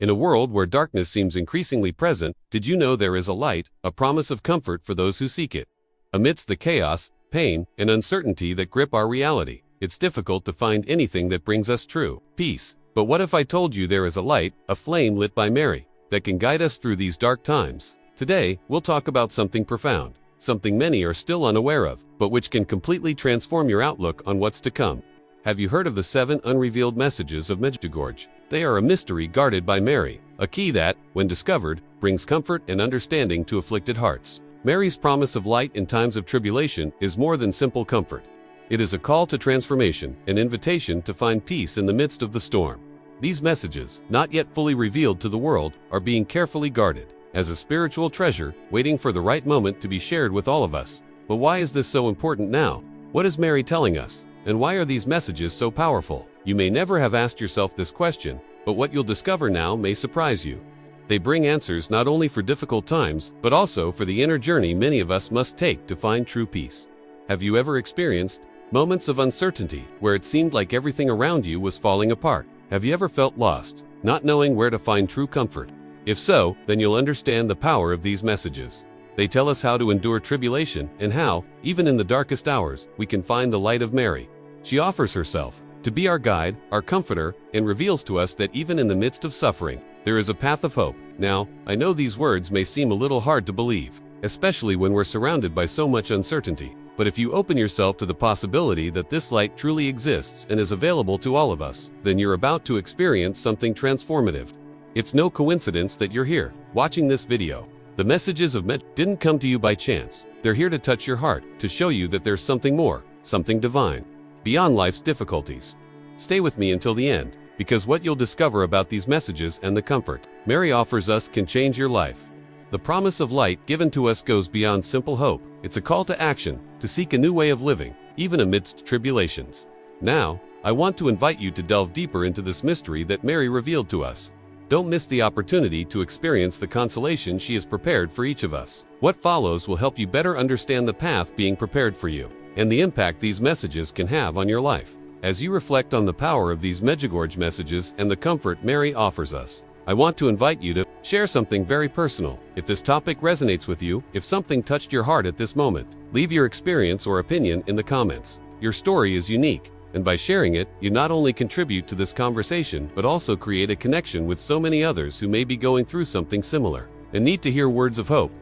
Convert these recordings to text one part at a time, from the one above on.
In a world where darkness seems increasingly present, did you know there is a light, a promise of comfort for those who seek it? Amidst the chaos, pain, and uncertainty that grip our reality, it's difficult to find anything that brings us true peace. But what if I told you there is a light, a flame lit by Mary, that can guide us through these dark times? Today, we'll talk about something profound, something many are still unaware of, but which can completely transform your outlook on what's to come. Have you heard of the 7 unrevealed messages of Medjugorje? They are a mystery guarded by Mary, a key that, when discovered, brings comfort and understanding to afflicted hearts. Mary's promise of light in times of tribulation is more than simple comfort. It is a call to transformation, an invitation to find peace in the midst of the storm. These messages, not yet fully revealed to the world, are being carefully guarded, as a spiritual treasure, waiting for the right moment to be shared with all of us. But why is this so important now? What is Mary telling us? And why are these messages so powerful? You may never have asked yourself this question, but what you'll discover now may surprise you. They bring answers not only for difficult times, but also for the inner journey many of us must take to find true peace. Have you ever experienced moments of uncertainty where it seemed like everything around you was falling apart? Have you ever felt lost, not knowing where to find true comfort? If so, then you'll understand the power of these messages. They tell us how to endure tribulation and how, even in the darkest hours, we can find the light of Mary. She offers herself to be our guide, our comforter, and reveals to us that even in the midst of suffering, there is a path of hope. Now, I know these words may seem a little hard to believe, especially when we're surrounded by so much uncertainty. But if you open yourself to the possibility that this light truly exists and is available to all of us, then you're about to experience something transformative. It's no coincidence that you're here, watching this video. The messages of Medjugorje didn't come to you by chance. They're here to touch your heart, to show you that there's something more, something divine, beyond life's difficulties. Stay with me until the end, because what you'll discover about these messages and the comfort Mary offers us can change your life. The promise of light given to us goes beyond simple hope. It's a call to action, to seek a new way of living, even amidst tribulations. Now, I want to invite you to delve deeper into this mystery that Mary revealed to us. Don't miss the opportunity to experience the consolation she has prepared for each of us. What follows will help you better understand the path being prepared for you, and the impact these messages can have on your life. As you reflect on the power of these Medjugorje messages and the comfort Mary offers us, I want to invite you to share something very personal. If this topic resonates with you, if something touched your heart at this moment, leave your experience or opinion in the comments. Your story is unique, and by sharing it, you not only contribute to this conversation, but also create a connection with so many others who may be going through something similar and need to hear words of hope.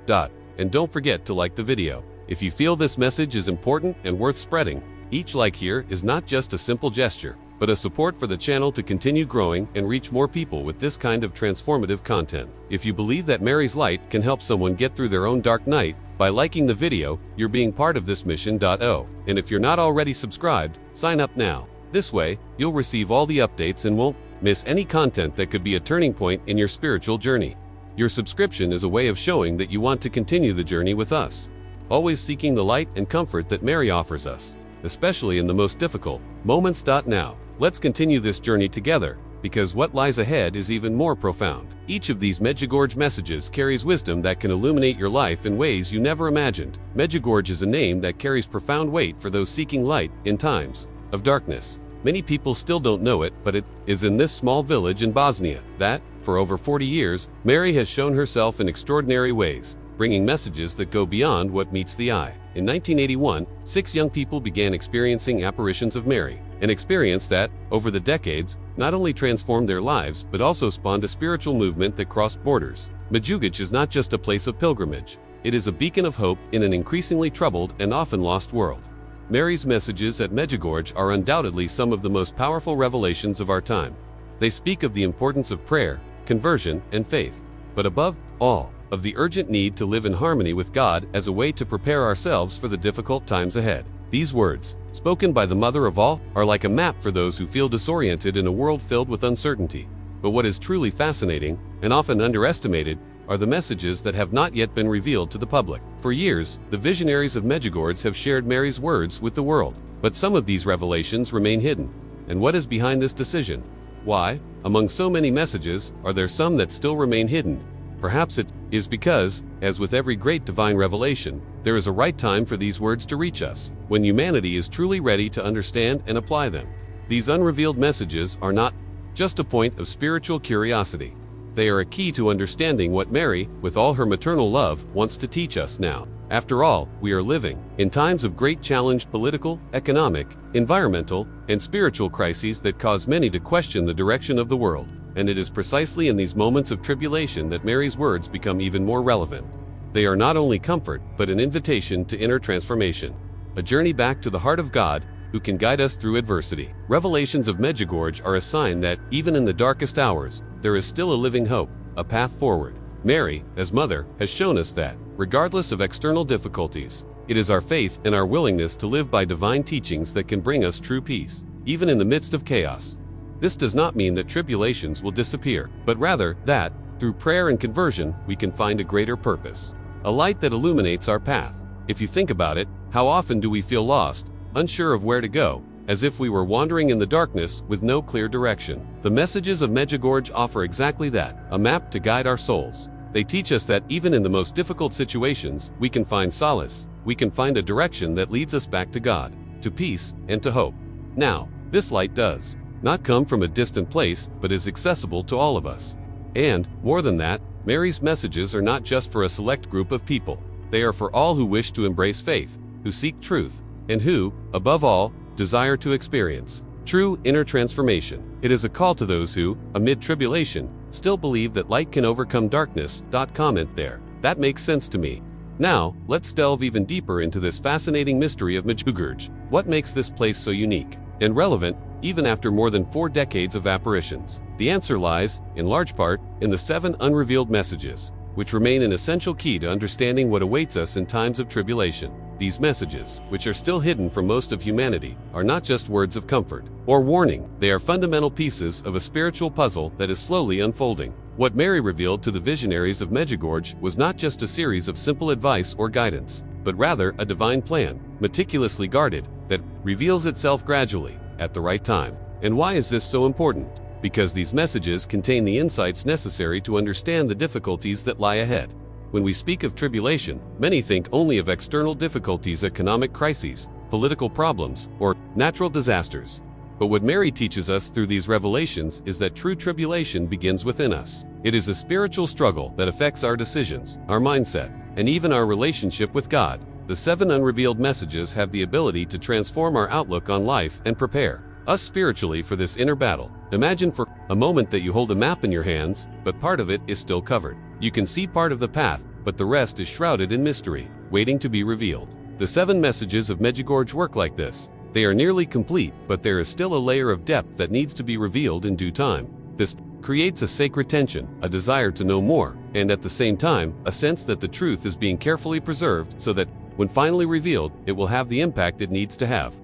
And don't forget to like the video. If you feel this message is important and worth spreading, each like here is not just a simple gesture, but a support for the channel to continue growing and reach more people with this kind of transformative content. If you believe that Mary's light can help someone get through their own dark night, by liking the video, you're being part of this mission. And if you're not already subscribed, sign up now. This way, you'll receive all the updates and won't miss any content that could be a turning point in your spiritual journey. Your subscription is a way of showing that you want to continue the journey with us, always seeking the light and comfort that Mary offers us, especially in the most difficult moments. Now, let's continue this journey together, because what lies ahead is even more profound. Each of these Medjugorje messages carries wisdom that can illuminate your life in ways you never imagined. Medjugorje is a name that carries profound weight for those seeking light in times of darkness. Many people still don't know it, but it is in this small village in Bosnia that, for over 40 years, Mary has shown herself in extraordinary ways, bringing messages that go beyond what meets the eye. In 1981, 6 young people began experiencing apparitions of Mary, an experience that, over the decades, not only transformed their lives but also spawned a spiritual movement that crossed borders. Medjugorje is not just a place of pilgrimage. It is a beacon of hope in an increasingly troubled and often lost world. Mary's messages at Medjugorje are undoubtedly some of the most powerful revelations of our time. They speak of the importance of prayer, conversion, and faith, but above all, of the urgent need to live in harmony with God as a way to prepare ourselves for the difficult times ahead. These words, spoken by the Mother of all, are like a map for those who feel disoriented in a world filled with uncertainty. But what is truly fascinating, and often underestimated, are the messages that have not yet been revealed to the public. For years, the visionaries of Medjugorje have shared Mary's words with the world, but some of these revelations remain hidden. And what is behind this decision? Why, among so many messages, are there some that still remain hidden? Perhaps it is because, as with every great divine revelation, there is a right time for these words to reach us, when humanity is truly ready to understand and apply them. These unrevealed messages are not just a point of spiritual curiosity. They are a key to understanding what Mary, with all her maternal love, wants to teach us now. After all, we are living in times of great challenge, political, economic, environmental, and spiritual crises that cause many to question the direction of the world. And it is precisely in these moments of tribulation that Mary's words become even more relevant. They are not only comfort, but an invitation to inner transformation, a journey back to the heart of God, who can guide us through adversity. Revelations of Medjugorje are a sign that, even in the darkest hours, there is still a living hope, a path forward. Mary, as mother, has shown us that, regardless of external difficulties, it is our faith and our willingness to live by divine teachings that can bring us true peace, even in the midst of chaos. This does not mean that tribulations will disappear, but rather that, through prayer and conversion, we can find a greater purpose, a light that illuminates our path. If you think about it, how often do we feel lost, unsure of where to go, as if we were wandering in the darkness with no clear direction? The messages of Medjugorje offer exactly that, a map to guide our souls. They teach us that even in the most difficult situations, we can find solace, we can find a direction that leads us back to God, to peace, and to hope. Now, this light does not come from a distant place, but is accessible to all of us. And, more than that, Mary's messages are not just for a select group of people. They are for all who wish to embrace faith, who seek truth, and who, above all, desire to experience true inner transformation. It is a call to those who, amid tribulation, still believe that light can overcome darkness. Comment there. That makes sense to me. Now, let's delve even deeper into this fascinating mystery of Medjugorje. What makes this place so unique and relevant, even after more than 4 decades of apparitions? The answer lies, in large part, in the 7 unrevealed messages, which remain an essential key to understanding what awaits us in times of tribulation. These messages, which are still hidden from most of humanity, are not just words of comfort or warning. They are fundamental pieces of a spiritual puzzle that is slowly unfolding. What Mary revealed to the visionaries of Medjugorje was not just a series of simple advice or guidance, but rather a divine plan, meticulously guarded, that reveals itself gradually, at the right time. And why is this so important? Because these messages contain the insights necessary to understand the difficulties that lie ahead. When we speak of tribulation, many think only of external difficulties, economic crises, political problems, or natural disasters. But what Mary teaches us through these revelations is that true tribulation begins within us. It is a spiritual struggle that affects our decisions, our mindset, and even our relationship with God. The 7 unrevealed messages have the ability to transform our outlook on life and prepare us spiritually for this inner battle. Imagine for a moment that you hold a map in your hands, but part of it is still covered. You can see part of the path, but the rest is shrouded in mystery, waiting to be revealed. The 7 messages of Medjugorje work like this. They are nearly complete, but there is still a layer of depth that needs to be revealed in due time. This creates a sacred tension, a desire to know more, and at the same time, a sense that the truth is being carefully preserved so that, when finally revealed, it will have the impact it needs to have.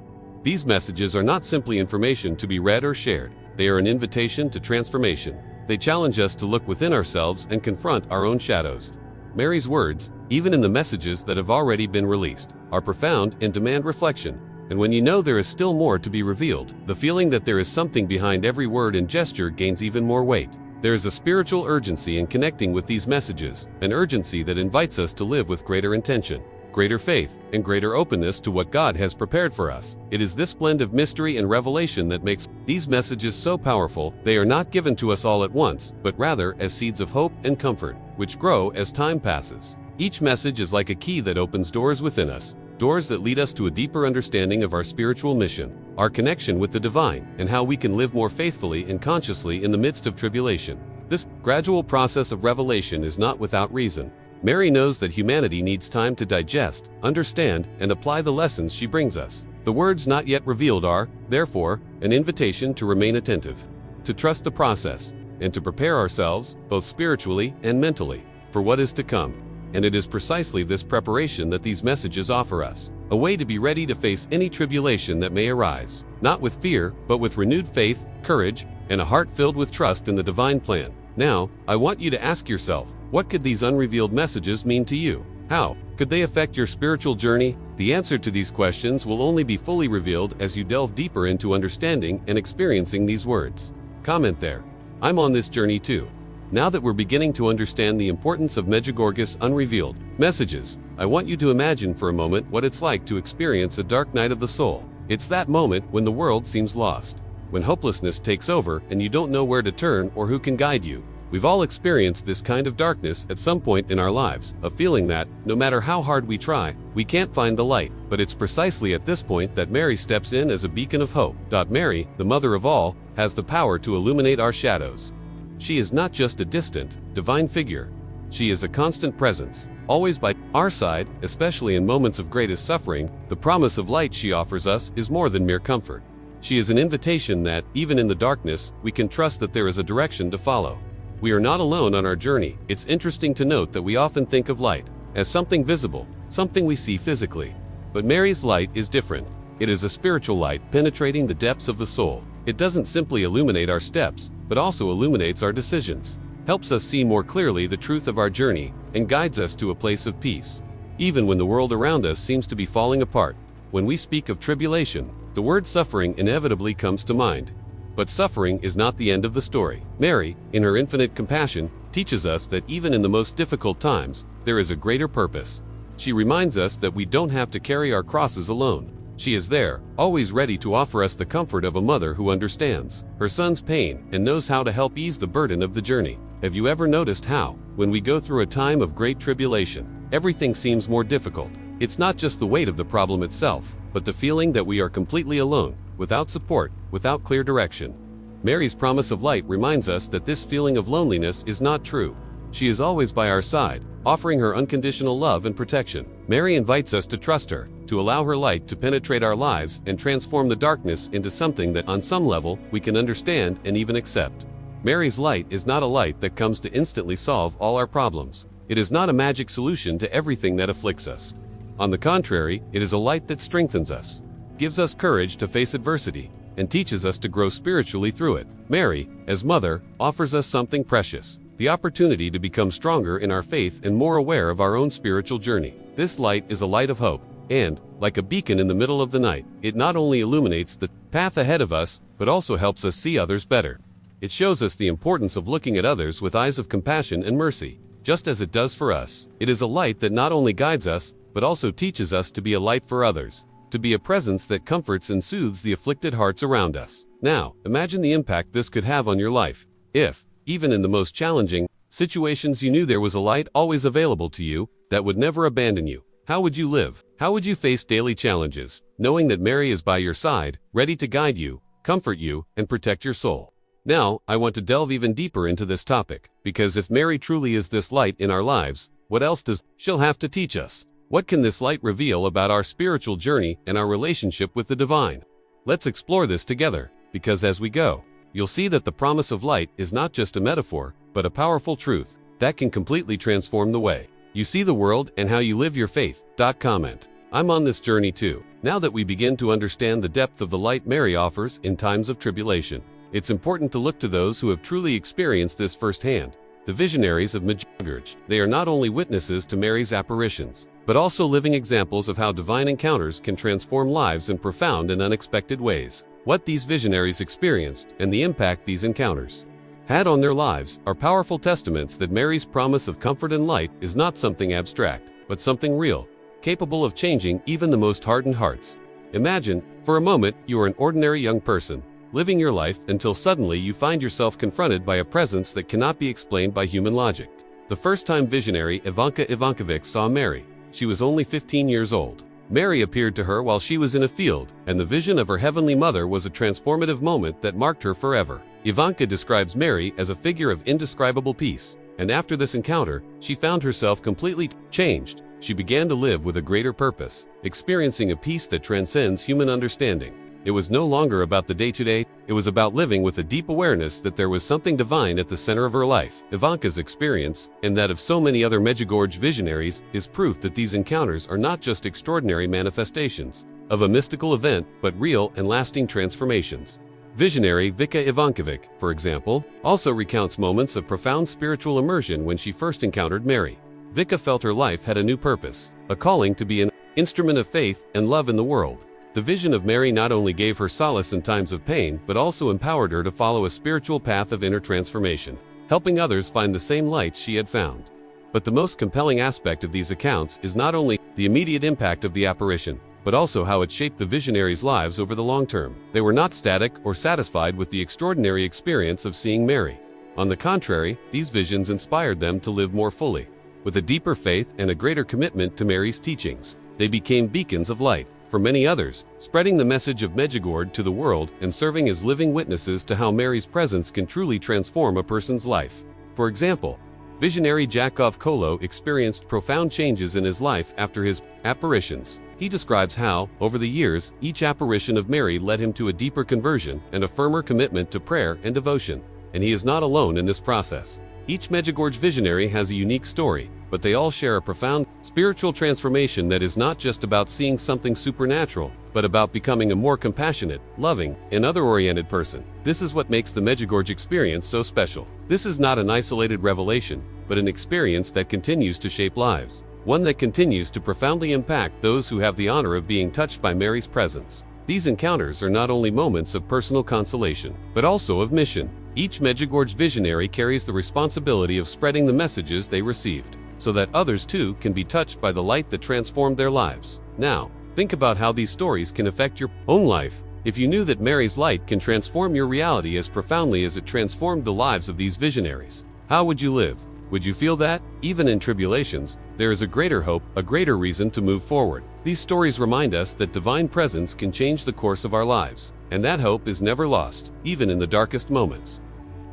These messages are not simply information to be read or shared. They are an invitation to transformation. They challenge us to look within ourselves and confront our own shadows. Mary's words, even in the messages that have already been released, are profound and demand reflection. And when you know there is still more to be revealed, the feeling that there is something behind every word and gesture gains even more weight. There is a spiritual urgency in connecting with these messages, an urgency that invites us to live with greater intention, greater faith, and greater openness to what God has prepared for us. It is this blend of mystery and revelation that makes these messages so powerful. They are not given to us all at once, but rather as seeds of hope and comfort, which grow as time passes. Each message is like a key that opens doors within us, doors that lead us to a deeper understanding of our spiritual mission, our connection with the divine, and how we can live more faithfully and consciously in the midst of tribulation. This gradual process of revelation is not without reason. Mary knows that humanity needs time to digest, understand, and apply the lessons she brings us. The words not yet revealed are, therefore, an invitation to remain attentive, to trust the process, and to prepare ourselves, both spiritually and mentally, for what is to come. And it is precisely this preparation that these messages offer us, a way to be ready to face any tribulation that may arise, not with fear, but with renewed faith, courage, and a heart filled with trust in the divine plan. Now, I want you to ask yourself, what could these unrevealed messages mean to you? How could they affect your spiritual journey? The answer to these questions will only be fully revealed as you delve deeper into understanding and experiencing these words. Comment there. I'm on this journey too. Now that we're beginning to understand the importance of Medjugorje's unrevealed messages, I want you to imagine for a moment what it's like to experience a dark night of the soul. It's that moment when the world seems lost, when hopelessness takes over and you don't know where to turn or who can guide you. We've all experienced this kind of darkness at some point in our lives, a feeling that, no matter how hard we try, we can't find the light. But it's precisely at this point that Mary steps in as a beacon of hope. Mary, the mother of all, has the power to illuminate our shadows. She is not just a distant, divine figure. She is a constant presence, always by our side, especially in moments of greatest suffering. The promise of light she offers us is more than mere comfort. She is an invitation that, even in the darkness, we can trust that there is a direction to follow. We are not alone on our journey. It's interesting to note that we often think of light as something visible, something we see physically. But Mary's light is different. It is a spiritual light penetrating the depths of the soul. It doesn't simply illuminate our steps, but also illuminates our decisions, helps us see more clearly the truth of our journey, and guides us to a place of peace. Even when the world around us seems to be falling apart, when we speak of tribulation, the word suffering inevitably comes to mind. But suffering is not the end of the story. Mary, in her infinite compassion, teaches us that even in the most difficult times, there is a greater purpose. She reminds us that we don't have to carry our crosses alone. She is there, always ready to offer us the comfort of a mother who understands her son's pain and knows how to help ease the burden of the journey. Have you ever noticed how, when we go through a time of great tribulation, everything seems more difficult? It's not just the weight of the problem itself, but the feeling that we are completely alone, without support, without clear direction. Mary's promise of light reminds us that this feeling of loneliness is not true. She is always by our side, offering her unconditional love and protection. Mary invites us to trust her, to allow her light to penetrate our lives and transform the darkness into something that, on some level, we can understand and even accept. Mary's light is not a light that comes to instantly solve all our problems. It is not a magic solution to everything that afflicts us. On the contrary, it is a light that strengthens us, gives us courage to face adversity, and teaches us to grow spiritually through it. Mary, as mother, offers us something precious, the opportunity to become stronger in our faith and more aware of our own spiritual journey. This light is a light of hope, and, like a beacon in the middle of the night, it not only illuminates the path ahead of us, but also helps us see others better. It shows us the importance of looking at others with eyes of compassion and mercy, just as it does for us. It is a light that not only guides us, but also teaches us to be a light for others, to be a presence that comforts and soothes the afflicted hearts around us. Now, imagine the impact this could have on your life. If, even in the most challenging situations, you knew there was a light always available to you that would never abandon you. How would you live? How would you face daily challenges, knowing that Mary is by your side, ready to guide you, comfort you, and protect your soul? Now, I want to delve even deeper into this topic, because if Mary truly is this light in our lives, what else does she'll have to teach us? What can this light reveal about our spiritual journey and our relationship with the divine? Let's explore this together, because as we go, you'll see that the promise of light is not just a metaphor, but a powerful truth that can completely transform the way you see the world and how you live your faith. Comment. I'm on this journey too. Now that we begin to understand the depth of the light Mary offers in times of tribulation, it's important to look to those who have truly experienced this firsthand, the visionaries of Medjugorje. They are not only witnesses to Mary's apparitions, but also living examples of how divine encounters can transform lives in profound and unexpected ways. What these visionaries experienced and the impact these encounters had on their lives are powerful testaments that Mary's promise of comfort and light is not something abstract, but something real, capable of changing even the most hardened hearts. Imagine, for a moment, you are an ordinary young person, living your life until suddenly you find yourself confronted by a presence that cannot be explained by human logic. The first-time visionary Ivanka Ivankovic saw Mary. She was only 15 years old. Mary appeared to her while she was in a field, and the vision of her heavenly mother was a transformative moment that marked her forever. Ivanka describes Mary as a figure of indescribable peace, and after this encounter, she found herself completely changed. She began to live with a greater purpose, experiencing a peace that transcends human understanding. It was no longer about the day-to-day, it was about living with a deep awareness that there was something divine at the center of her life. Ivanka's experience, and that of so many other Medjugorje visionaries, is proof that these encounters are not just extraordinary manifestations of a mystical event, but real and lasting transformations. Visionary Vika Ivankovic, for example, also recounts moments of profound spiritual immersion when she first encountered Mary. Vika felt her life had a new purpose, a calling to be an instrument of faith and love in the world. The vision of Mary not only gave her solace in times of pain, but also empowered her to follow a spiritual path of inner transformation, helping others find the same light she had found. But the most compelling aspect of these accounts is not only the immediate impact of the apparition, but also how it shaped the visionaries' lives over the long term. They were not static or satisfied with the extraordinary experience of seeing Mary. On the contrary, these visions inspired them to live more fully. With a deeper faith and a greater commitment to Mary's teachings, they became beacons of light for many others, spreading the message of Medjugorje to the world and serving as living witnesses to how Mary's presence can truly transform a person's life. For example, visionary Jakov Kolo experienced profound changes in his life after his apparitions. He describes how, over the years, each apparition of Mary led him to a deeper conversion and a firmer commitment to prayer and devotion. And he is not alone in this process. Each Medjugorje visionary has a unique story, but they all share a profound spiritual transformation that is not just about seeing something supernatural, but about becoming a more compassionate, loving, and other-oriented person. This is what makes the Medjugorje experience so special. This is not an isolated revelation, but an experience that continues to shape lives. One that continues to profoundly impact those who have the honor of being touched by Mary's presence. These encounters are not only moments of personal consolation, but also of mission. Each Medjugorje visionary carries the responsibility of spreading the messages they received, so that others too can be touched by the light that transformed their lives. Now, think about how these stories can affect your own life. If you knew that Mary's light can transform your reality as profoundly as it transformed the lives of these visionaries, how would you live? Would you feel that, even in tribulations, there is a greater hope, a greater reason to move forward? These stories remind us that divine presence can change the course of our lives, and that hope is never lost, even in the darkest moments.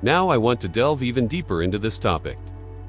Now I want to delve even deeper into this topic.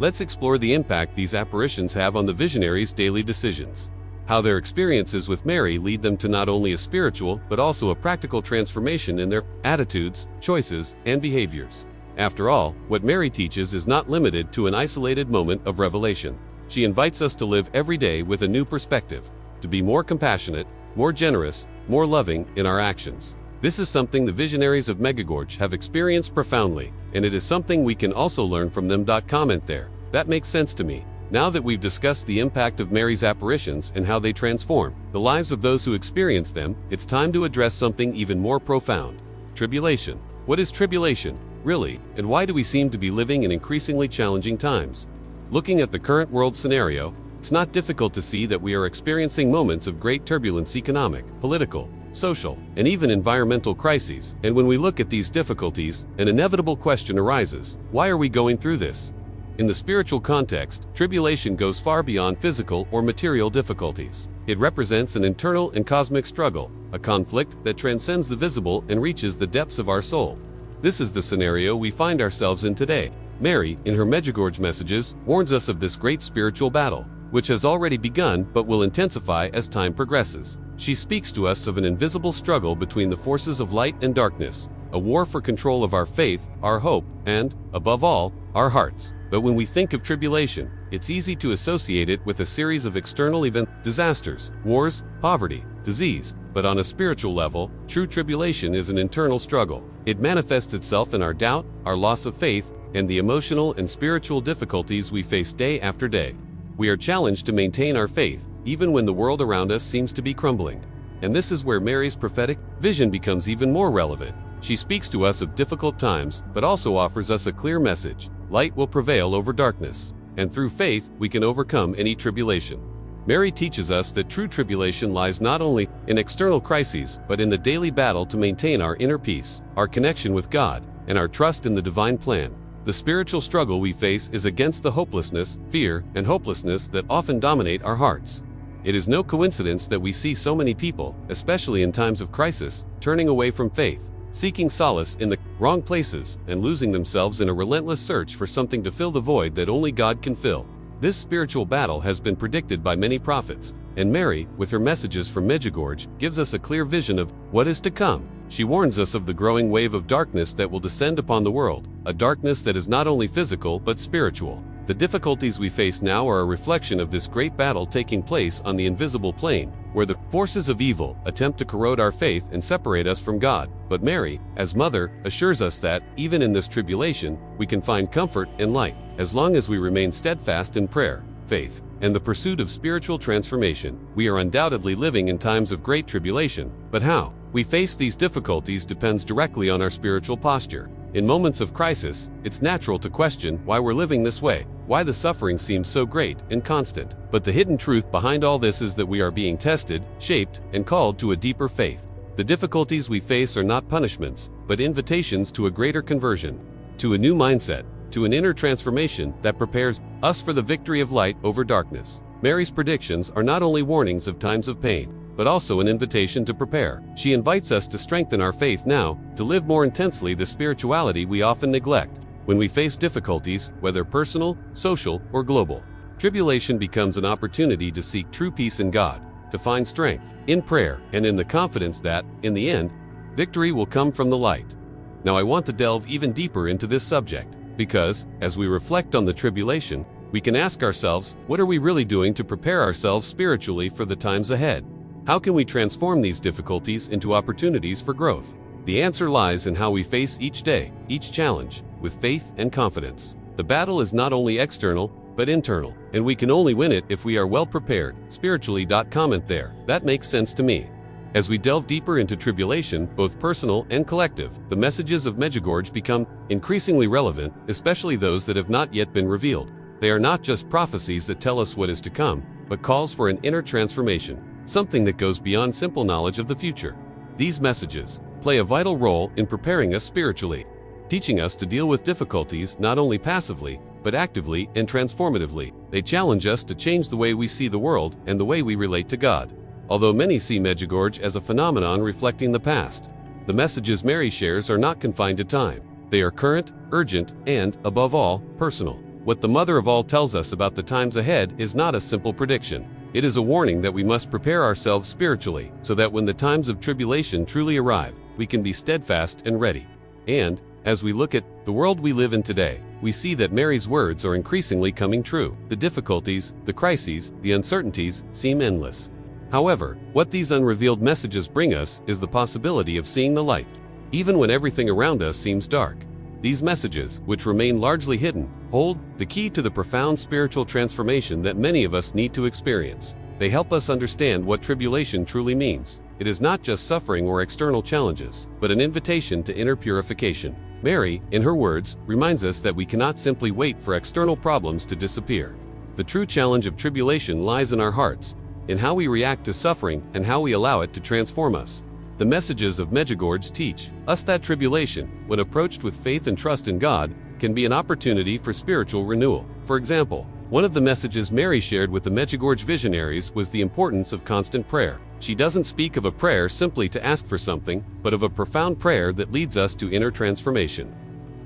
Let's explore the impact these apparitions have on the visionaries' daily decisions. How their experiences with Mary lead them to not only a spiritual, but also a practical transformation in their attitudes, choices, and behaviors. After all, what Mary teaches is not limited to an isolated moment of revelation. She invites us to live every day with a new perspective, to be more compassionate, more generous, more loving in our actions. This is something the visionaries of Medjugorje have experienced profoundly, and it is something we can also learn from them. Comment there. That makes sense to me. Now that we've discussed the impact of Mary's apparitions and how they transform the lives of those who experience them, it's time to address something even more profound. Tribulation. What is tribulation, really, and why do we seem to be living in increasingly challenging times? Looking at the current world scenario, it's not difficult to see that we are experiencing moments of great turbulence: economic, political, social, and even environmental crises. And when we look at these difficulties, an inevitable question arises: why are we going through this? In the spiritual context, tribulation goes far beyond physical or material difficulties. It represents an internal and cosmic struggle, a conflict that transcends the visible and reaches the depths of our soul. This is the scenario we find ourselves in today. Mary, in her Medjugorje messages, warns us of this great spiritual battle, which has already begun but will intensify as time progresses. She speaks to us of an invisible struggle between the forces of light and darkness, a war for control of our faith, our hope, and, above all, our hearts. But when we think of tribulation, it's easy to associate it with a series of external events: disasters, wars, poverty, disease. But on a spiritual level, true tribulation is an internal struggle. It manifests itself in our doubt, our loss of faith, and the emotional and spiritual difficulties we face day after day. We are challenged to maintain our faith, even when the world around us seems to be crumbling. And this is where Mary's prophetic vision becomes even more relevant. She speaks to us of difficult times, but also offers us a clear message: light will prevail over darkness, and through faith we can overcome any tribulation. Mary teaches us that true tribulation lies not only in external crises, but in the daily battle to maintain our inner peace, our connection with God, and our trust in the divine plan. The spiritual struggle we face is against the hopelessness, fear, and hopelessness that often dominate our hearts. It is no coincidence that we see so many people, especially in times of crisis, turning away from faith, seeking solace in the wrong places, and losing themselves in a relentless search for something to fill the void that only God can fill. This spiritual battle has been predicted by many prophets, and Mary, with her messages from Medjugorje, gives us a clear vision of what is to come. She warns us of the growing wave of darkness that will descend upon the world, a darkness that is not only physical but spiritual. The difficulties we face now are a reflection of this great battle taking place on the invisible plane, where the forces of evil attempt to corrode our faith and separate us from God. But Mary, as Mother, assures us that, even in this tribulation, we can find comfort and light, as long as we remain steadfast in prayer, faith, and the pursuit of spiritual transformation. We are undoubtedly living in times of great tribulation, but how we face these difficulties depends directly on our spiritual posture. In moments of crisis, it's natural to question why we're living this way, why the suffering seems so great and constant. But the hidden truth behind all this is that we are being tested, shaped, and called to a deeper faith. The difficulties we face are not punishments, but invitations to a greater conversion. to a new mindset, to an inner transformation that prepares us for the victory of light over darkness. Mary's predictions are not only warnings of times of pain, but also an invitation to prepare. She invites us to strengthen our faith now, to live more intensely the spirituality we often neglect. When we face difficulties, whether personal, social, or global, tribulation becomes an opportunity to seek true peace in God, to find strength in prayer, and in the confidence that, in the end, victory will come from the light. Now I want to delve even deeper into this subject, because, as we reflect on the tribulation, we can ask ourselves, what are we really doing to prepare ourselves spiritually for the times ahead? How can we transform these difficulties into opportunities for growth? The answer lies in how we face each day, each challenge, with faith and confidence. The battle is not only external, but internal, and we can only win it if we are well prepared. Spiritually. Comment there. That makes sense to me. As we delve deeper into tribulation, both personal and collective, the messages of Medjugorje become increasingly relevant, especially those that have not yet been revealed. They are not just prophecies that tell us what is to come, but calls for an inner transformation, something that goes beyond simple knowledge of the future. These messages play a vital role in preparing us spiritually, teaching us to deal with difficulties not only passively, but actively and transformatively. They challenge us to change the way we see the world and the way we relate to God. Although many see Medjugorje as a phenomenon reflecting the past, the messages Mary shares are not confined to time. They are current, urgent, and, above all, personal. What the Mother of All tells us about the times ahead is not a simple prediction. It is a warning that we must prepare ourselves spiritually, so that when the times of tribulation truly arrive, we can be steadfast and ready. And, as we look at the world we live in today, we see that Mary's words are increasingly coming true. The difficulties, the crises, the uncertainties seem endless. However, what these unrevealed messages bring us is the possibility of seeing the light. Even when everything around us seems dark, these messages, which remain largely hidden, hold the key to the profound spiritual transformation that many of us need to experience. They help us understand what tribulation truly means. It is not just suffering or external challenges, but an invitation to inner purification. Mary, in her words, reminds us that we cannot simply wait for external problems to disappear. The true challenge of tribulation lies in our hearts, in how we react to suffering and how we allow it to transform us. The messages of Medjugorje teach us that tribulation, when approached with faith and trust in God, can be an opportunity for spiritual renewal. For example, one of the messages Mary shared with the Medjugorje visionaries was the importance of constant prayer. She doesn't speak of a prayer simply to ask for something, but of a profound prayer that leads us to inner transformation.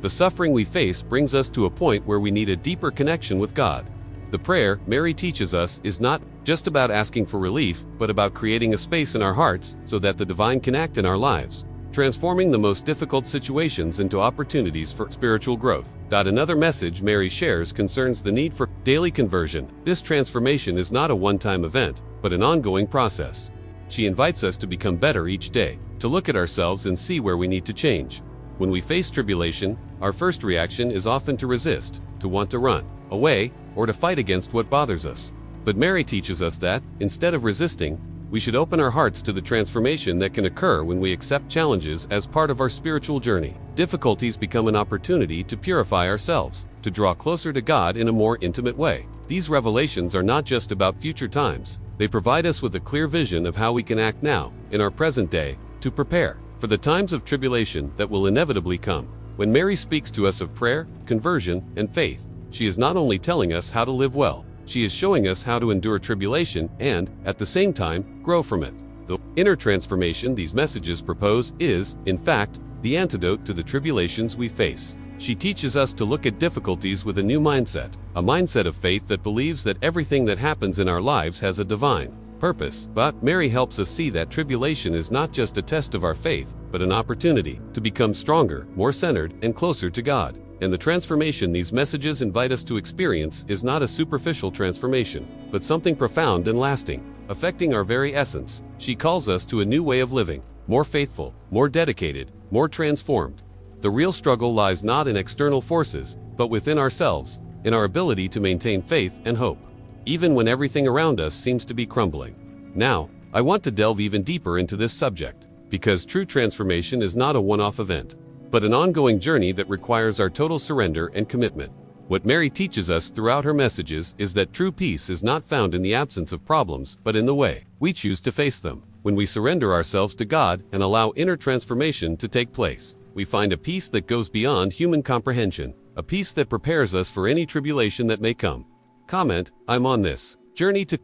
The suffering we face brings us to a point where we need a deeper connection with God. The prayer, Mary teaches us, is not just about asking for relief, but about creating a space in our hearts so that the divine can act in our lives, transforming the most difficult situations into opportunities for spiritual growth. Another message Mary shares concerns the need for daily conversion. This transformation is not a one-time event, but an ongoing process. She invites us to become better each day, to look at ourselves and see where we need to change. When we face tribulation, our first reaction is often to resist, to want to run away, or to fight against what bothers us. But Mary teaches us that, instead of resisting, we should open our hearts to the transformation that can occur when we accept challenges as part of our spiritual journey. Difficulties become an opportunity to purify ourselves, to draw closer to God in a more intimate way. These revelations are not just about future times. They provide us with a clear vision of how we can act now, in our present day, to prepare for the times of tribulation that will inevitably come. When Mary speaks to us of prayer, conversion, and faith, she is not only telling us how to live well, she is showing us how to endure tribulation and, at the same time, grow from it. The inner transformation these messages propose is, in fact, the antidote to the tribulations we face. She teaches us to look at difficulties with a new mindset, a mindset of faith that believes that everything that happens in our lives has a divine purpose. But Mary helps us see that tribulation is not just a test of our faith, but an opportunity to become stronger, more centered, and closer to God. And the transformation these messages invite us to experience is not a superficial transformation, but something profound and lasting, affecting our very essence. She calls us to a new way of living, more faithful, more dedicated, more transformed. The real struggle lies not in external forces, but within ourselves, in our ability to maintain faith and hope, even when everything around us seems to be crumbling. Now, I want to delve even deeper into this subject, because true transformation is not a one-off event, but an ongoing journey that requires our total surrender and commitment. What Mary teaches us throughout her messages is that true peace is not found in the absence of problems, but in the way we choose to face them. When we surrender ourselves to God and allow inner transformation to take place, we find a peace that goes beyond human comprehension, a peace that prepares us for any tribulation that may come. Comment, I'm on this journey to.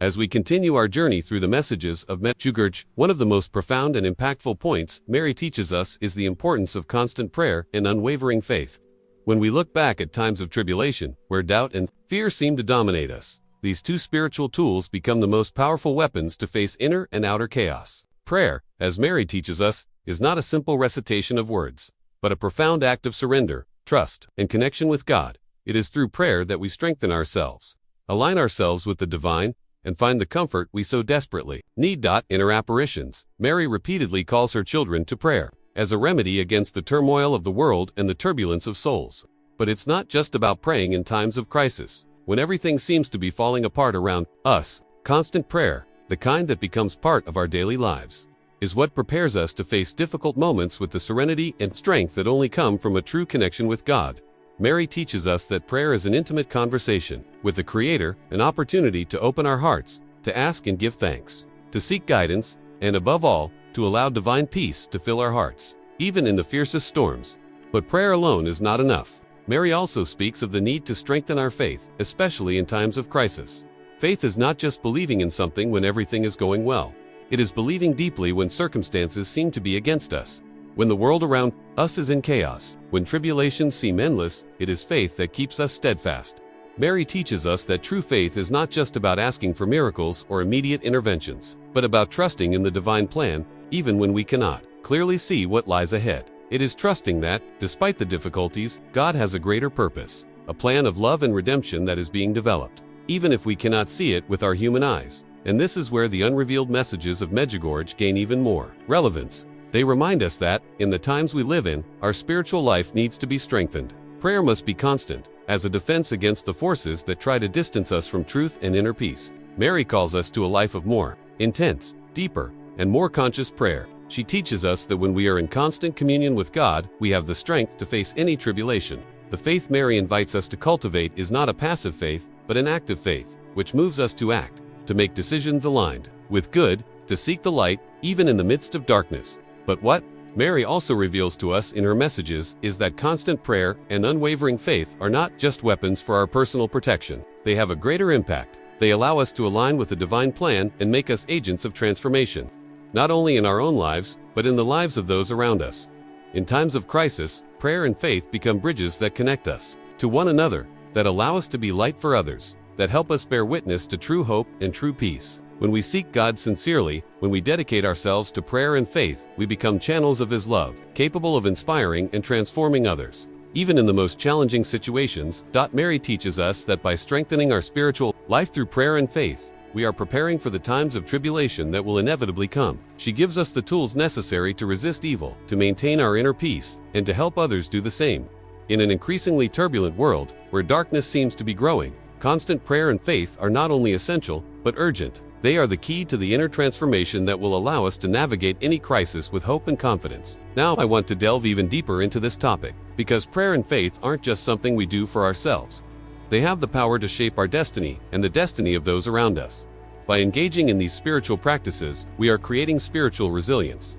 As we continue our journey through the messages of Medjugorje, one of the most profound and impactful points Mary teaches us is the importance of constant prayer and unwavering faith. When we look back at times of tribulation, where doubt and fear seem to dominate us, these two spiritual tools become the most powerful weapons to face inner and outer chaos. Prayer, as Mary teaches us, is not a simple recitation of words, but a profound act of surrender, trust, and connection with God. It is through prayer that we strengthen ourselves, align ourselves with the divine, and find the comfort we so desperately need. In her apparitions, Mary repeatedly calls her children to prayer, as a remedy against the turmoil of the world and the turbulence of souls. But it's not just about praying in times of crisis, when everything seems to be falling apart around us. Constant prayer, the kind that becomes part of our daily lives, is what prepares us to face difficult moments with the serenity and strength that only come from a true connection with God. Mary teaches us that prayer is an intimate conversation with the Creator, an opportunity to open our hearts, to ask and give thanks, to seek guidance, and above all, to allow divine peace to fill our hearts, even in the fiercest storms. But prayer alone is not enough. Mary also speaks of the need to strengthen our faith, especially in times of crisis. Faith is not just believing in something when everything is going well. It is believing deeply when circumstances seem to be against us. When the world around us is in chaos, when tribulations seem endless, it is faith that keeps us steadfast. Mary teaches us that true faith is not just about asking for miracles or immediate interventions, but about trusting in the divine plan, even when we cannot clearly see what lies ahead. It is trusting that, despite the difficulties, God has a greater purpose, a plan of love and redemption that is being developed, even if we cannot see it with our human eyes. And this is where the unrevealed messages of Medjugorje gain even more relevance. They remind us that, in the times we live in, our spiritual life needs to be strengthened. Prayer must be constant, as a defense against the forces that try to distance us from truth and inner peace. Mary calls us to a life of more intense, deeper, and more conscious prayer. She teaches us that when we are in constant communion with God, we have the strength to face any tribulation. The faith Mary invites us to cultivate is not a passive faith, but an active faith, which moves us to act, to make decisions aligned with good, to seek the light, even in the midst of darkness. But what Mary also reveals to us in her messages is that constant prayer and unwavering faith are not just weapons for our personal protection. They have a greater impact. They allow us to align with the divine plan and make us agents of transformation, not only in our own lives, but in the lives of those around us. In times of crisis, prayer and faith become bridges that connect us to one another, that allow us to be light for others, that help us bear witness to true hope and true peace. When we seek God sincerely, when we dedicate ourselves to prayer and faith, we become channels of His love, capable of inspiring and transforming others, even in the most challenging situations. Mary teaches us that by strengthening our spiritual life through prayer and faith, we are preparing for the times of tribulation that will inevitably come. She gives us the tools necessary to resist evil, to maintain our inner peace, and to help others do the same. In an increasingly turbulent world, where darkness seems to be growing, constant prayer and faith are not only essential, but urgent. They are the key to the inner transformation that will allow us to navigate any crisis with hope and confidence. Now I want to delve even deeper into this topic, because prayer and faith aren't just something we do for ourselves. They have the power to shape our destiny and the destiny of those around us. By engaging in these spiritual practices, we are creating spiritual resilience,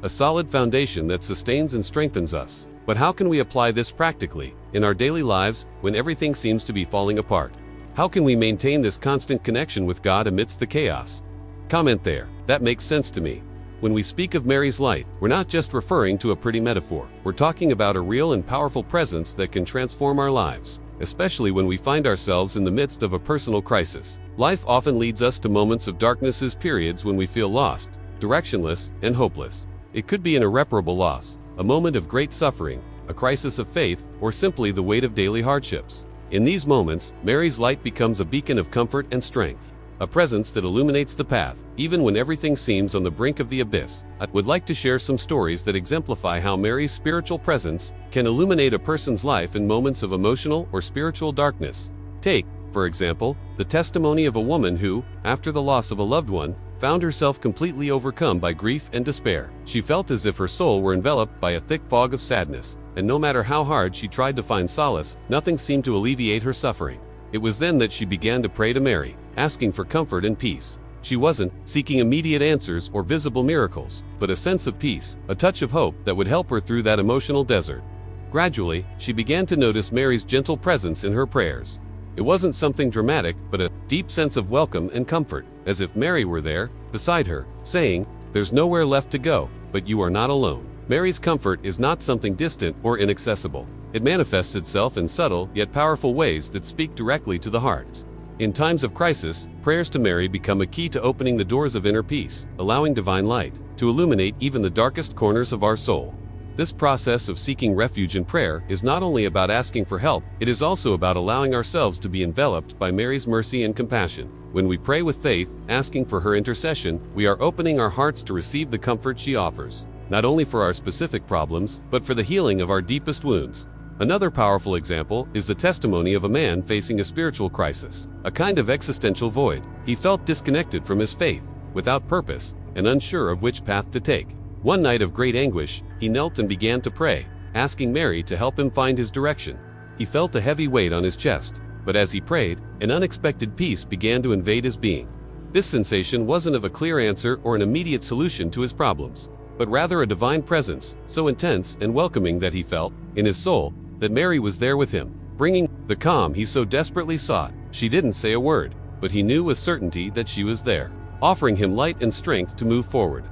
a solid foundation that sustains and strengthens us. But how can we apply this practically in our daily lives when everything seems to be falling apart? How can we maintain this constant connection with God amidst the chaos? Comment there. That makes sense to me. When we speak of Mary's light, we're not just referring to a pretty metaphor. We're talking about a real and powerful presence that can transform our lives, especially when we find ourselves in the midst of a personal crisis. Life often leads us to moments of darkness, periods when we feel lost, directionless, and hopeless. It could be an irreparable loss, a moment of great suffering, a crisis of faith, or simply the weight of daily hardships. In these moments, Mary's light becomes a beacon of comfort and strength, a presence that illuminates the path, even when everything seems on the brink of the abyss. I would like to share some stories that exemplify how Mary's spiritual presence can illuminate a person's life in moments of emotional or spiritual darkness. Take, for example, the testimony of a woman who, after the loss of a loved one, found herself completely overcome by grief and despair. She felt as if her soul were enveloped by a thick fog of sadness, and no matter how hard she tried to find solace, nothing seemed to alleviate her suffering. It was then that she began to pray to Mary, asking for comfort and peace. She wasn't seeking immediate answers or visible miracles, but a sense of peace, a touch of hope that would help her through that emotional desert. Gradually, she began to notice Mary's gentle presence in her prayers. It wasn't something dramatic, but a deep sense of welcome and comfort, as if Mary were there, beside her, saying, "There's nowhere left to go, but you are not alone." Mary's comfort is not something distant or inaccessible. It manifests itself in subtle yet powerful ways that speak directly to the heart. In times of crisis, prayers to Mary become a key to opening the doors of inner peace, allowing divine light to illuminate even the darkest corners of our soul. This process of seeking refuge in prayer is not only about asking for help, it is also about allowing ourselves to be enveloped by Mary's mercy and compassion. When we pray with faith, asking for her intercession, we are opening our hearts to receive the comfort she offers, not only for our specific problems, but for the healing of our deepest wounds. Another powerful example is the testimony of a man facing a spiritual crisis, a kind of existential void. He felt disconnected from his faith, without purpose, and unsure of which path to take. One night of great anguish, he knelt and began to pray, asking Mary to help him find his direction. He felt a heavy weight on his chest, but as he prayed, an unexpected peace began to invade his being. This sensation wasn't of a clear answer or an immediate solution to his problems, but rather a divine presence, so intense and welcoming that he felt, in his soul, that Mary was there with him, bringing the calm he so desperately sought. She didn't say a word, but he knew with certainty that she was there, offering him light and strength to move forward,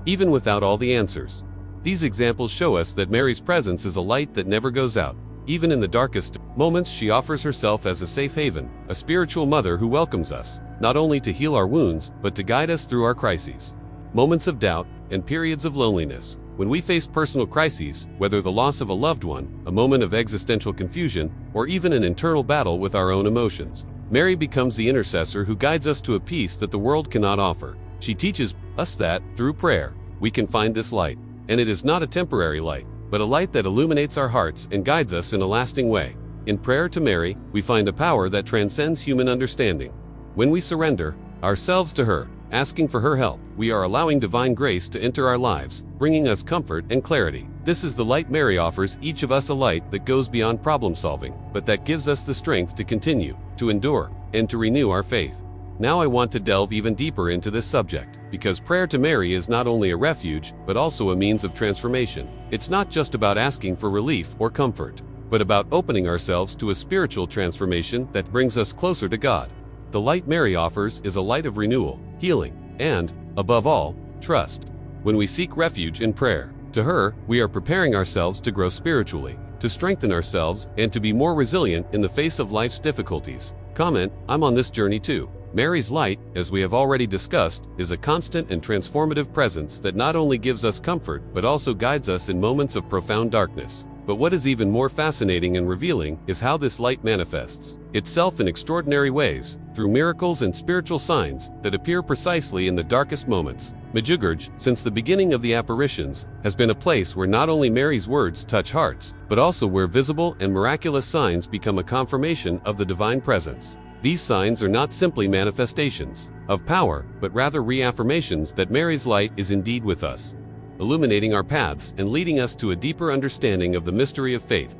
even without all the answers. These examples show us that Mary's presence is a light that never goes out. Even in the darkest moments, she offers herself as a safe haven, a spiritual mother who welcomes us, not only to heal our wounds, but to guide us through our crises. Moments of doubt and periods of loneliness. When we face personal crises, whether the loss of a loved one, a moment of existential confusion, or even an internal battle with our own emotions, Mary becomes the intercessor who guides us to a peace that the world cannot offer. She teaches us that, through prayer, we can find this light. And it is not a temporary light, but a light that illuminates our hearts and guides us in a lasting way. In prayer to Mary, we find a power that transcends human understanding. When we surrender ourselves to her, asking for her help, we are allowing divine grace to enter our lives, bringing us comfort and clarity. This is the light Mary offers each of us, a light that goes beyond problem solving, but that gives us the strength to continue, to endure, and to renew our faith. Now I want to delve even deeper into this subject, because prayer to Mary is not only a refuge, but also a means of transformation. It's not just about asking for relief or comfort, but about opening ourselves to a spiritual transformation that brings us closer to God. The light Mary offers is a light of renewal, healing, and, above all, trust. When we seek refuge in prayer to her, we are preparing ourselves to grow spiritually, to strengthen ourselves, and to be more resilient in the face of life's difficulties. Comment, I'm on this journey too. Mary's light, as we have already discussed, is a constant and transformative presence that not only gives us comfort but also guides us in moments of profound darkness. But what is even more fascinating and revealing is how this light manifests itself in extraordinary ways, through miracles and spiritual signs that appear precisely in the darkest moments. Medjugorje, since the beginning of the apparitions, has been a place where not only Mary's words touch hearts, but also where visible and miraculous signs become a confirmation of the divine presence. These signs are not simply manifestations of power, but rather reaffirmations that Mary's light is indeed with us, illuminating our paths and leading us to a deeper understanding of the mystery of faith.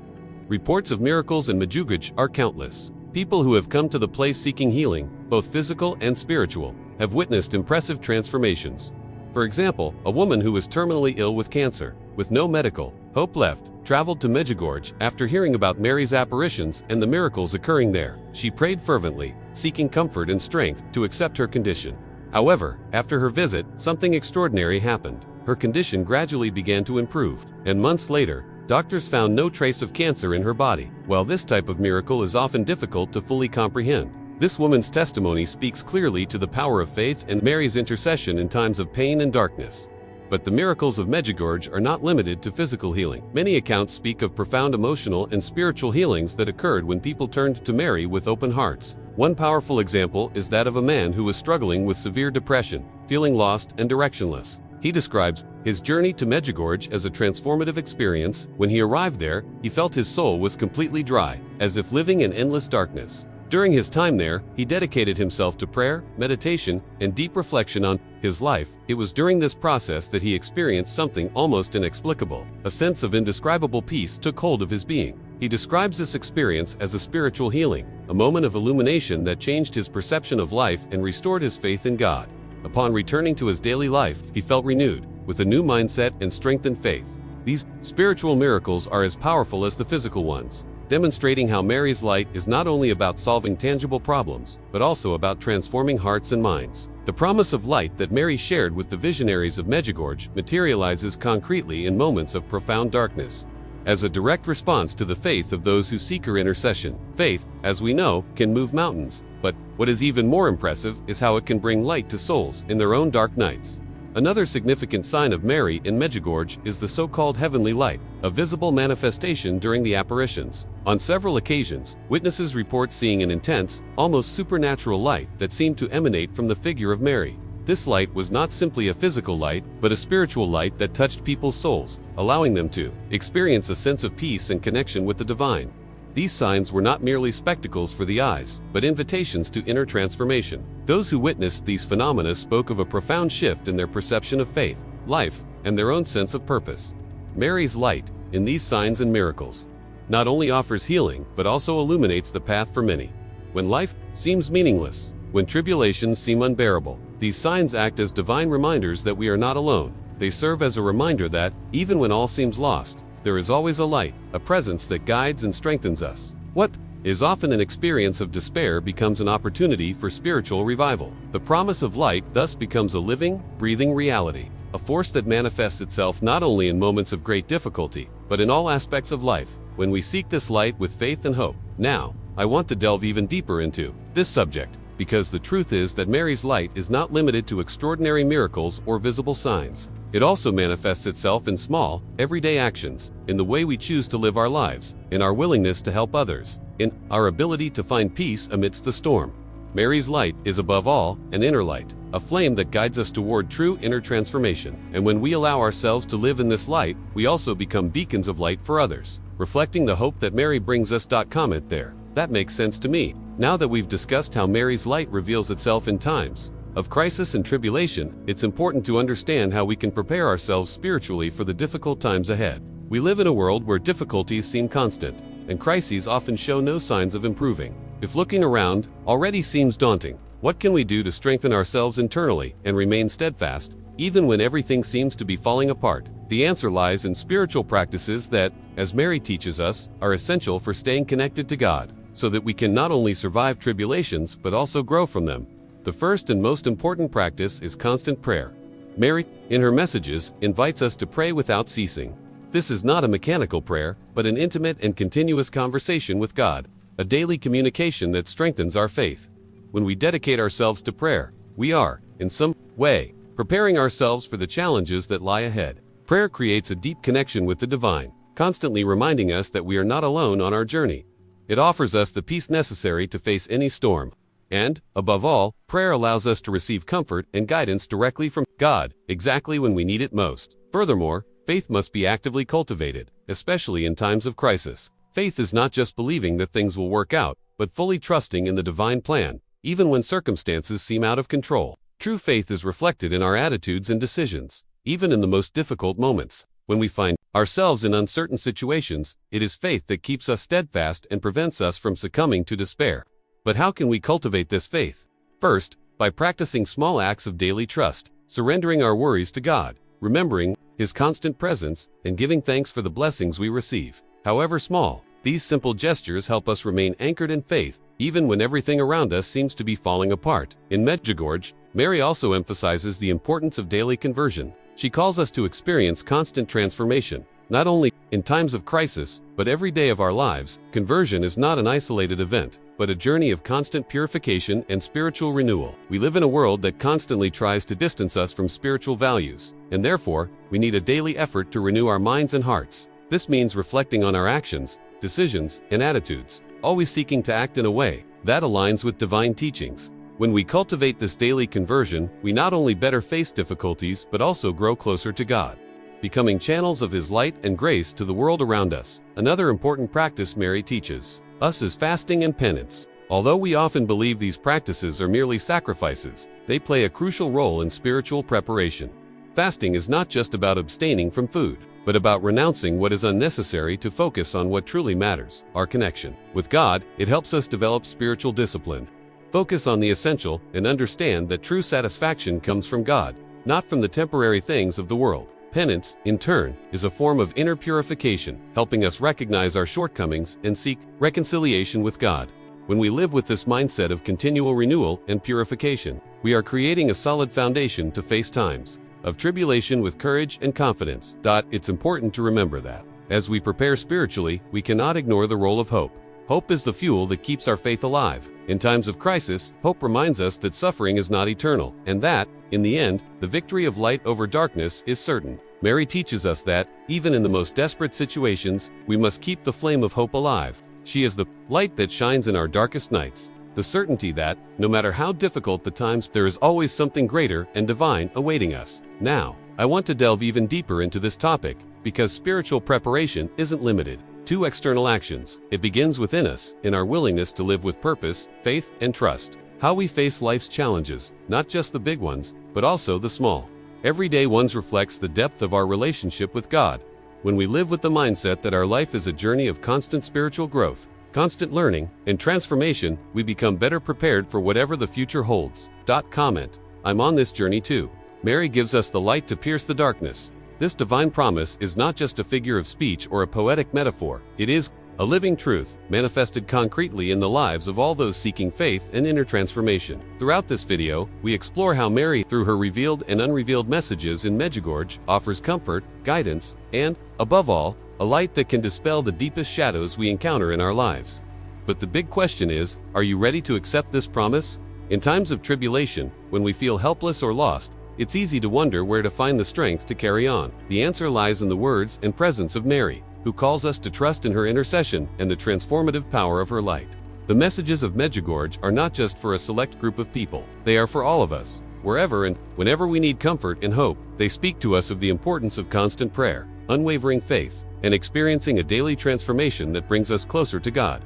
Reports of miracles in Medjugorje are countless. People who have come to the place seeking healing, both physical and spiritual, have witnessed impressive transformations. For example, a woman who was terminally ill with cancer, with no medical hope left, traveled to Medjugorje after hearing about Mary's apparitions and the miracles occurring there. She prayed fervently, seeking comfort and strength to accept her condition. However, after her visit, something extraordinary happened. Her condition gradually began to improve, and months later, doctors found no trace of cancer in her body. While this type of miracle is often difficult to fully comprehend, this woman's testimony speaks clearly to the power of faith and Mary's intercession in times of pain and darkness. But the miracles of Medjugorje are not limited to physical healing. Many accounts speak of profound emotional and spiritual healings that occurred when people turned to Mary with open hearts. One powerful example is that of a man who was struggling with severe depression, feeling lost and directionless. He describes his journey to Medjugorje as a transformative experience. When he arrived there, he felt his soul was completely dry, as if living in endless darkness. During his time there, he dedicated himself to prayer, meditation, and deep reflection on his life. It was during this process that he experienced something almost inexplicable. A sense of indescribable peace took hold of his being. He describes this experience as a spiritual healing, a moment of illumination that changed his perception of life and restored his faith in God. Upon returning to his daily life, he felt renewed, with a new mindset and strengthened faith. These spiritual miracles are as powerful as the physical ones, demonstrating how Mary's light is not only about solving tangible problems, but also about transforming hearts and minds. The promise of light that Mary shared with the visionaries of Medjugorje materializes concretely in moments of profound darkness. As a direct response to the faith of those who seek her intercession, faith, as we know, can move mountains. But what is even more impressive is how it can bring light to souls in their own dark nights. Another significant sign of Mary in Medjugorje is the so-called heavenly light, a visible manifestation during the apparitions. On several occasions, witnesses report seeing an intense, almost supernatural light that seemed to emanate from the figure of Mary. This light was not simply a physical light, but a spiritual light that touched people's souls, allowing them to experience a sense of peace and connection with the divine. These signs were not merely spectacles for the eyes, but invitations to inner transformation. Those who witnessed these phenomena spoke of a profound shift in their perception of faith, life, and their own sense of purpose. Mary's light, in these signs and miracles, not only offers healing, but also illuminates the path for many. When life seems meaningless, when tribulations seem unbearable, these signs act as divine reminders that we are not alone. They serve as a reminder that, even when all seems lost, there is always a light, a presence that guides and strengthens us. What is often an experience of despair becomes an opportunity for spiritual revival. The promise of light thus becomes a living, breathing reality, a force that manifests itself not only in moments of great difficulty, but in all aspects of life, when we seek this light with faith and hope. Now, I want to delve even deeper into this subject, because the truth is that Mary's light is not limited to extraordinary miracles or visible signs. It also manifests itself in small, everyday actions, in the way we choose to live our lives, in our willingness to help others, in our ability to find peace amidst the storm. Mary's light is above all an inner light, a flame that guides us toward true inner transformation. And when we allow ourselves to live in this light, we also become beacons of light for others, reflecting the hope that Mary brings us. Comment there. That makes sense to me. Now that we've discussed how Mary's light reveals itself in times of crisis and tribulation, it's important to understand how we can prepare ourselves spiritually for the difficult times ahead. We live in a world where difficulties seem constant, and crises often show no signs of improving. If looking around already seems daunting, what can we do to strengthen ourselves internally and remain steadfast, even when everything seems to be falling apart? The answer lies in spiritual practices that, as Mary teaches us, are essential for staying connected to God, so that we can not only survive tribulations but also grow from them. The first and most important practice is constant prayer. Mary, in her messages, invites us to pray without ceasing. This is not a mechanical prayer, but an intimate and continuous conversation with God, a daily communication that strengthens our faith. When we dedicate ourselves to prayer, we are, in some way, preparing ourselves for the challenges that lie ahead. Prayer creates a deep connection with the divine, constantly reminding us that we are not alone on our journey. It offers us the peace necessary to face any storm. And, above all, prayer allows us to receive comfort and guidance directly from God, exactly when we need it most. Furthermore, faith must be actively cultivated, especially in times of crisis. Faith is not just believing that things will work out, but fully trusting in the divine plan, even when circumstances seem out of control. True faith is reflected in our attitudes and decisions, even in the most difficult moments. When we find ourselves in uncertain situations, it is faith that keeps us steadfast and prevents us from succumbing to despair. But how can we cultivate this faith? First, by practicing small acts of daily trust, surrendering our worries to God, remembering His constant presence, and giving thanks for the blessings we receive. However small, these simple gestures help us remain anchored in faith, even when everything around us seems to be falling apart. In Medjugorje, Mary also emphasizes the importance of daily conversion. She calls us to experience constant transformation, not only in times of crisis, but every day of our lives. Conversion is not an isolated event, but a journey of constant purification and spiritual renewal. We live in a world that constantly tries to distance us from spiritual values, and therefore, we need a daily effort to renew our minds and hearts. This means reflecting on our actions, decisions, and attitudes, always seeking to act in a way that aligns with divine teachings. When we cultivate this daily conversion, we not only better face difficulties but also grow closer to God, becoming channels of His light and grace to the world around us. Another important practice Mary teaches us is fasting and penance. Although we often believe these practices are merely sacrifices, they play a crucial role in spiritual preparation. Fasting is not just about abstaining from food, but about renouncing what is unnecessary to focus on what truly matters, our connection with God. It helps us develop spiritual discipline, Focus on the essential and understand that true satisfaction comes from God, not from the temporary things of the world. Penance, in turn, is a form of inner purification, helping us recognize our shortcomings and seek reconciliation with God. When we live with this mindset of continual renewal and purification, we are creating a solid foundation to face times of tribulation with courage and confidence. It's important to remember that, as we prepare spiritually, we cannot ignore the role of hope. Hope is the fuel that keeps our faith alive. In times of crisis, hope reminds us that suffering is not eternal, and that, in the end, the victory of light over darkness is certain. Mary teaches us that, even in the most desperate situations, we must keep the flame of hope alive. She is the light that shines in our darkest nights. The certainty that, no matter how difficult the times, there is always something greater and divine awaiting us. Now, I want to delve even deeper into this topic, because spiritual preparation isn't limited to external actions. It begins within us, in our willingness to live with purpose, faith, and trust. How we face life's challenges, not just the big ones, but also the small, everyday ones, reflects the depth of our relationship with God. When we live with the mindset that our life is a journey of constant spiritual growth, constant learning, and transformation, we become better prepared for whatever the future holds. Comment: I'm on this journey too. Mary gives us the light to pierce the darkness. This divine promise is not just a figure of speech or a poetic metaphor. It is a living truth, manifested concretely in the lives of all those seeking faith and inner transformation. Throughout this video, we explore how Mary, through her revealed and unrevealed messages in Medjugorje, offers comfort, guidance, and, above all, a light that can dispel the deepest shadows we encounter in our lives. But the big question is, are you ready to accept this promise? In times of tribulation, when we feel helpless or lost, it's easy to wonder where to find the strength to carry on. The answer lies in the words and presence of Mary, who calls us to trust in her intercession and the transformative power of her light. The messages of Medjugorje are not just for a select group of people. They are for all of us. Wherever and whenever we need comfort and hope, they speak to us of the importance of constant prayer, unwavering faith, and experiencing a daily transformation that brings us closer to God.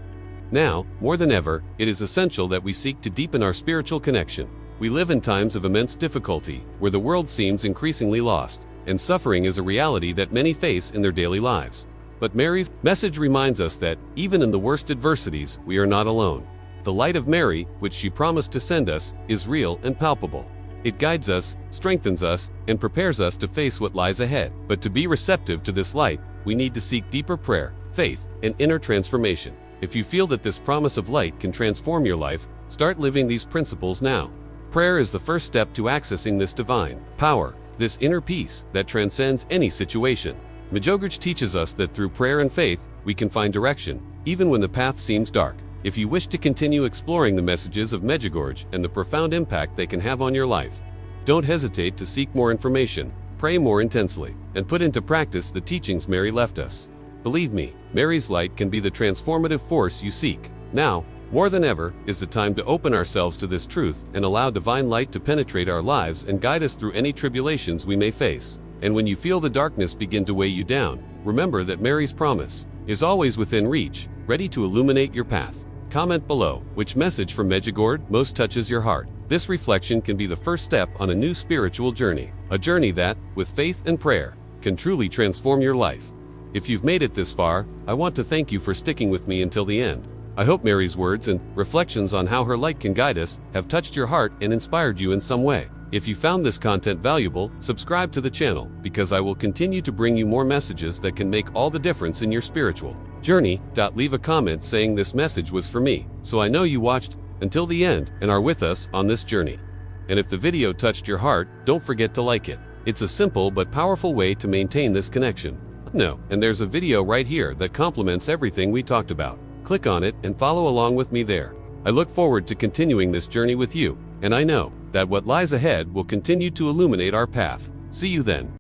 Now, more than ever, it is essential that we seek to deepen our spiritual connection. We live in times of immense difficulty, where the world seems increasingly lost, and suffering is a reality that many face in their daily lives. But Mary's message reminds us that, even in the worst adversities, we are not alone. The light of Mary, which she promised to send us, is real and palpable. It guides us, strengthens us, and prepares us to face what lies ahead. But to be receptive to this light, we need to seek deeper prayer, faith, and inner transformation. If you feel that this promise of light can transform your life, start living these principles now. Prayer is the first step to accessing this divine power, this inner peace that transcends any situation. Medjugorje teaches us that through prayer and faith, we can find direction, even when the path seems dark. If you wish to continue exploring the messages of Medjugorje and the profound impact they can have on your life, don't hesitate to seek more information, pray more intensely, and put into practice the teachings Mary left us. Believe me, Mary's light can be the transformative force you seek. Now, more than ever, is the time to open ourselves to this truth and allow divine light to penetrate our lives and guide us through any tribulations we may face. And when you feel the darkness begin to weigh you down, remember that Mary's promise is always within reach, ready to illuminate your path. Comment below which message from Medjugorje most touches your heart. This reflection can be the first step on a new spiritual journey, a journey that, with faith and prayer, can truly transform your life. If you've made it this far, I want to thank you for sticking with me until the end. I hope Mary's words and reflections on how her light can guide us have touched your heart and inspired you in some way. If you found this content valuable, subscribe to the channel, because I will continue to bring you more messages that can make all the difference in your spiritual journey. Leave a comment saying this message was for me, so I know you watched until the end and are with us on this journey. And if the video touched your heart, don't forget to like it. It's a simple but powerful way to maintain this connection. And there's a video right here that complements everything we talked about. Click on it and follow along with me there. I look forward to continuing this journey with you, and I know that what lies ahead will continue to illuminate our path. See you then.